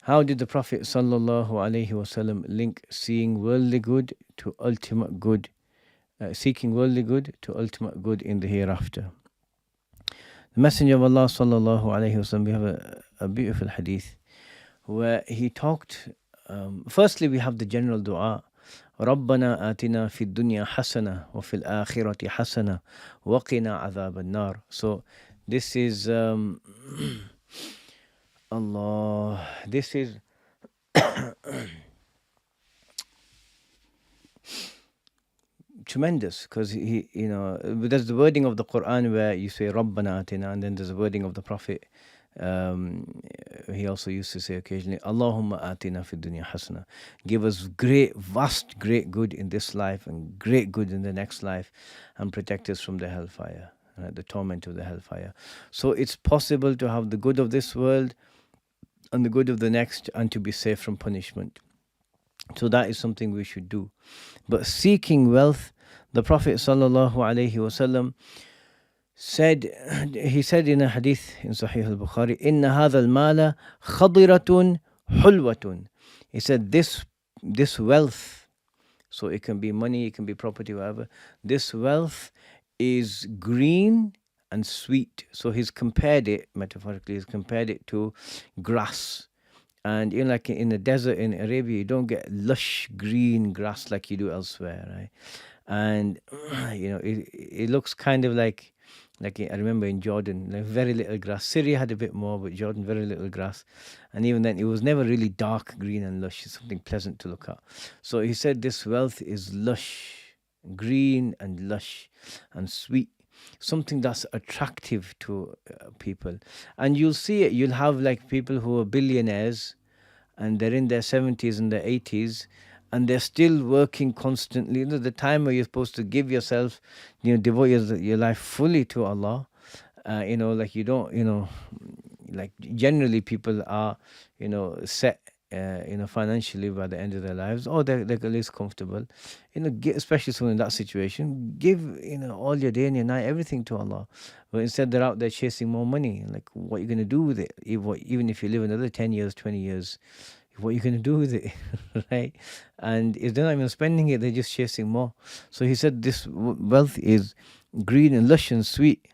How did the Prophet sallallahu alaihi wasallam link seeing worldly good to ultimate good, seeking worldly good to ultimate good in the hereafter? The Messenger of Allah sallallahu alaihi wasallam, we have a beautiful hadith where he talked. Firstly, we have the general dua. ربنا آتنا في الدنيا حسنة وفي الآخرة حسنة وقنا عذاب النار. So this is Allah. This is tremendous because there's the wording of the Quran where you say Rabbana atina, and then there's the wording of the Prophet. He also used to say occasionally, Allahumma atina fi dunya hasana. Give us great, vast, great good in this life and great good in the next life, and protect us from the hellfire, the torment of the hellfire. So it's possible to have the good of this world and the good of the next, and to be safe from punishment. So that is something we should do. But seeking wealth, the Prophet sallallahu alaihi wasallam said, he said in a hadith in Sahih al-Bukhari, "Inna hadha al-mala khadiratun hulwatun." He said, this wealth, so it can be money, it can be property, whatever. This wealth is green and sweet. So he's compared it, metaphorically, he's compared it to grass. And like in the desert in Arabia, you don't get lush green grass like you do elsewhere, right? And it looks kind of like I remember in Jordan, like very little grass. Syria had a bit more, but Jordan very little grass. And even then, it was never really dark green and lush. It's something pleasant to look at. So he said this wealth is lush, green and lush and sweet. Something that's attractive to people. And you'll see it. You'll have like people who are billionaires and they're in their 70s and their 80s, and they're still working constantly. The time where you're supposed to give yourself, devote your life fully to Allah. Like you don't, like generally people are, set, financially by the end of their lives, or they're at least comfortable. Especially someone in that situation, give, all your day and your night, everything to Allah. But instead they're out there chasing more money. Like, what are you going to do with it? Even if you live another 10 years, 20 years, what are you going to do with it? Right? And if they're not even spending it, they're just chasing more. So he said this wealth is green and lush and sweet.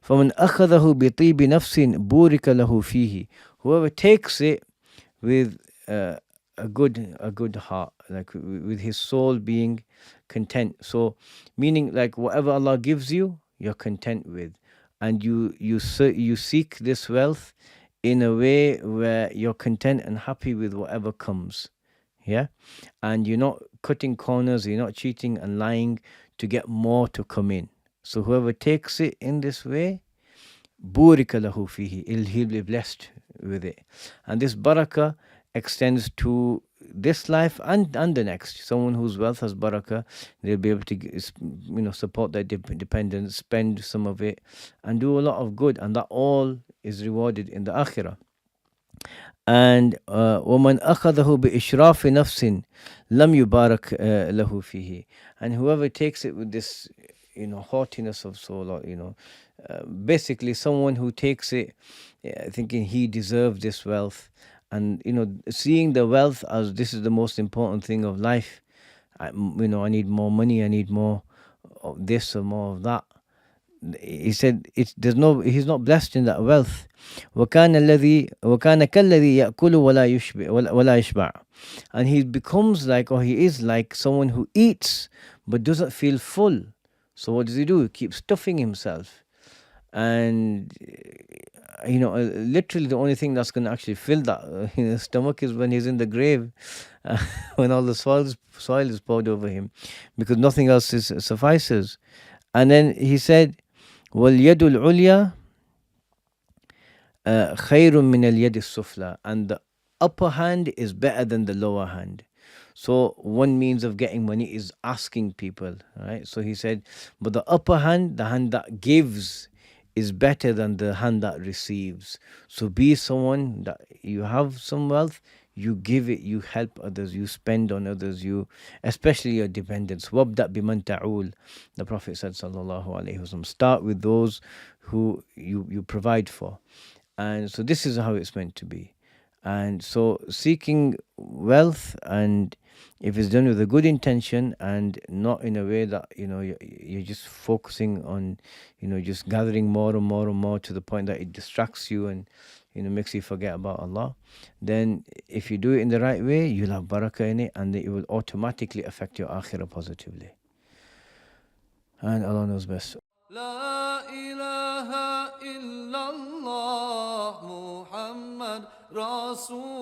فَمَنْ أَخَذَهُ بِطِيبِ نَفْسٍ بُورِكَ لَهُ فِيهِ. Whoever takes it with a good heart, like with his soul being content. So meaning, like, whatever Allah gives you, you're content with, and you seek this wealth in a way where you're content and happy with whatever comes. Yeah. And you're not cutting corners, you're not cheating and lying to get more to come in. So whoever takes it in this way, burika lahu fihi, he'll be blessed with it. And this barakah extends to this life and the next. Someone whose wealth has barakah, they'll be able to support their dependents, spend some of it, and do a lot of good, and that all is rewarded in the akhirah. And وَمَنْ أَخَذَهُ بِإِشْرَافِ نَفْسٍ لَمْ يُبَارَكْ لَهُ فِيهِ. And whoever takes it with this haughtiness of soul, or basically someone who takes it thinking he deserves this wealth, and seeing the wealth as this is the most important thing of life. I need more money, I need more of this or more of that. He said he's not blessed in that wealth. وَكَانَ كَالَّذِي يَأْكُلُ وَلَا يَشْبَعُ. And he becomes like, or he is like someone who eats but doesn't feel full. So what does he do? He keeps stuffing himself. And literally the only thing that's going to actually fill that stomach is when he's in the grave, when all the soil is poured over him, because nothing else suffices. And then he said, وَالْيَدُ الْعُلْيَا خَيْرٌ مِّنَ الْيَدِ السُّفْلَى. And the upper hand is better than the lower hand. So one means of getting money is asking people, right? So he said, but the upper hand, the hand that gives, is better than the hand that receives. So be someone that you have some wealth, you give it, you help others, you spend on others, especially your dependents. وَابْدَأْ بِمَنْ تَعُولُ. The Prophet said, sallallahu alaihi wasallam, start with those who you provide for. And so this is how it's meant to be. And so seeking wealth, and if it's done with a good intention and not in a way that you're just focusing on just gathering more and more and more to the point that it distracts you and makes you forget about Allah, then if you do it in the right way, you'll have barakah in it, and it will automatically affect your akhirah positively. And Allah knows best. لا إله إلا الله محمد رسول